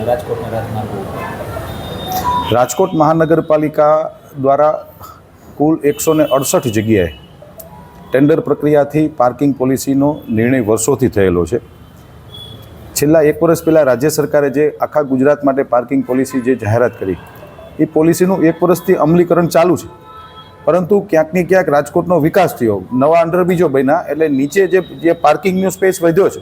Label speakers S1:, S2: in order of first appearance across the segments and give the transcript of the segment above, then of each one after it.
S1: રાજકોટના રાજમાર્ગો ઉપર?
S2: રાજકોટ મહાનગરપાલિકા દ્વારા કુલ 168 જગ્યાએ ટેન્ડર પ્રક્રિયાથી પાર્કિંગ પોલિસીનો નિર્ણય વર્ષોથી થયેલો છે. છેલ્લા 1 વર્ષ પહેલાં રાજ્ય સરકારે જે આખા ગુજરાત માટે પાર્કિંગ પોલિસી જે જાહેરાત કરી એ પોલિસીનું 1 વર્ષથી અમલીકરણ ચાલુ છે. પરંતુ ક્યાંક ને ક્યાંક રાજકોટનો વિકાસ થયો, નવા અંડરબ્રિજો બન્યા, એટલે નીચે જે પાર્કિંગનો સ્પેસ વધ્યો છે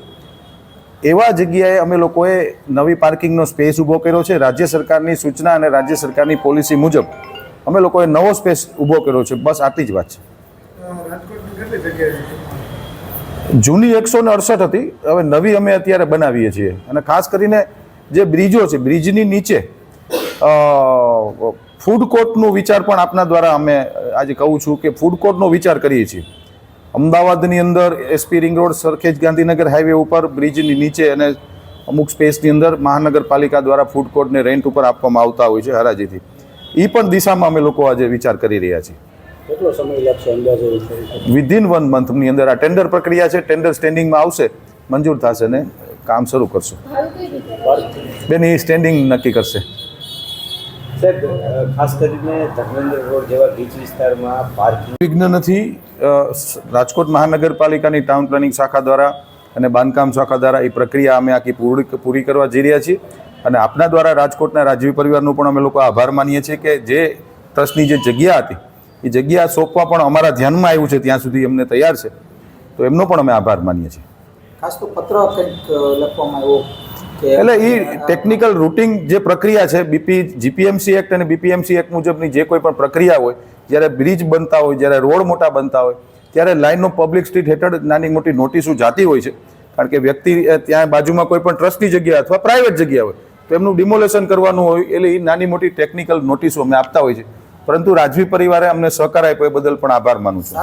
S2: એવા જગ્યાએ અમે લોકોએ નવી પાર્કિંગનો સ્પેસ ઊભો કર્યો છે. રાજ્ય સરકારની સૂચના અને રાજ્ય સરકારની પોલિસી મુજબ અમે લોકોએ નવો સ્પેસ ઊભો કર્યો છે. બસ આટલી જ વાત છે. જૂની 168 હતી, હવે નવી અમે અત્યારે બનાવીએ છીએ. અને ખાસ કરીને જે બ્રિજો છે, બ્રિજની નીચે ફૂડ કોર્ટનો વિચાર પણ આપના દ્વારા અમે આજે કહું છું કે ફૂડ કોર્ટનો વિચાર કરીએ છીએ. અમદાવાદની અંદર SP ring road, Sarkhej Gandhinagar highway ઉપર બ્રિજની નીચે અને અમુક સ્પેસની અંદર મહાનગરપાલિકા દ્વારા ફૂડ કોર્ટને રેન્ટ ઉપર આપવામાં આવતા હોય છે હરાજીથી. એ પણ દિશામાં અમે લોકો આજે વિચાર કરી રહ્યા છીએ.
S1: કેટલો સમય લાગશે અંદાજે?
S2: વિધિન 1 મંથની અંદર આ ટેન્ડર પ્રક્રિયા છે, ટેન્ડર સ્ટેન્ડિંગમાં આવશે, મંજૂર થશે ને કામ શરૂ કરશું. બેન એ સ્ટેન્ડિંગ નક્કી કરશે.
S1: સાહેબ, ખાસ કરીને ધર્મેન્દ્ર રોડ જેવા બીચ વિસ્તારમાં પાર્કિંગ
S2: વિઘ્ન નથી. રાજકોટ મહાનગરપાલિકાની ટાઉન પ્લાનિંગ શાખા દ્વારા અને બાંધકામ શાખા દ્વારા એ પ્રક્રિયા અમે આખી પૂરી કરવા જઈ રહ્યા છીએ. અને આપના દ્વારા રાજકોટના રાજવી પરિવારનો પણ અમે લોકો આભાર માનીએ છીએ કે જે ટ્રસ્ટની જે જગ્યા હતી એ જગ્યા સોંપવા પણ અમારા ધ્યાનમાં આવ્યું છે, ત્યાં સુધી અમને તૈયાર છે, તો એમનો પણ અમે આભાર માનીએ છીએ.
S1: ખાસ તો પત્ર કંઈક લખવામાં આવ્યો
S2: એટલે એ ટેકનિકલ રૂટિંગ જે પ્રક્રિયા છે, જીપીએમસી એક્ટ અને બીપીએમસી એક્ટ મુજબની જે કોઈ પણ પ્રક્રિયા હોય, જ્યારે બ્રિજ બનતા હોય, જ્યારે રોડ મોટા બનતા હોય, ત્યારે લાઇન ઓફ પબ્લિક સ્ટ્રીટ હેઠળ નાની મોટી નોટિસો જાતી હોય છે. કારણ કે વ્યક્તિ ત્યાં બાજુમાં કોઈ પણ ટ્રસ્ટની જગ્યા અથવા પ્રાઇવેટ જગ્યા હોય તો એમનું ડિમોલેશન કરવાનું હોય, એટલે એ નાની મોટી ટેકનિકલ નોટિસો અમે આપતા હોય છે. પરંતુ રાજવી પરિવારે અમને સહકાર આપ્યો એ બદલ પણ આભાર માનું છું.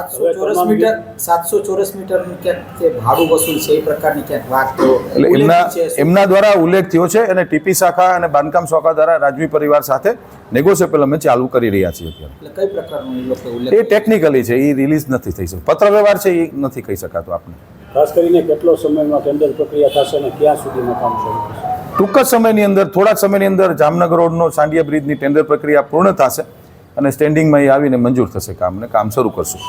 S1: 700 ચોરસ મીટરનું ક્યાંક ભાડું વસૂલ છે, એ પ્રકારની ક્યાંક વાત તો
S2: એટલે એમના દ્વારા ઉલ્લેખ થયો છે અને ટીપી શાખા અને બાંધકામ શાખા દ્વારા રાજવી પરિવાર સાથે નેગોશિયેબલ અમે ચાલુ કરી રહ્યા છીએ.
S1: એટલે કઈ પ્રકારનું
S2: એ ટેકનિકલી છે, એ રિલીઝ નથી થઈ શકતું. પત્ર વ્યવહાર છે એ નથી કહી શકાતો આપને.
S3: ખાસ કરીને કેટલો સમયમાં ટેન્ડર પ્રક્રિયા થશે અને ક્યાં સુધીમાં કામ શરૂ થશે?
S2: ટૂંક જ સમયની અંદર, થોડા સમયની અંદર જામનગર રોડનો સાંડિયા બ્રિજની ટેન્ડર પ્રક્રિયા પૂર્ણ થશે અને સ્ટેન્ડિંગમાં એ આવીને મંજૂર થશે કામ, ને કામ શરૂ કરશું.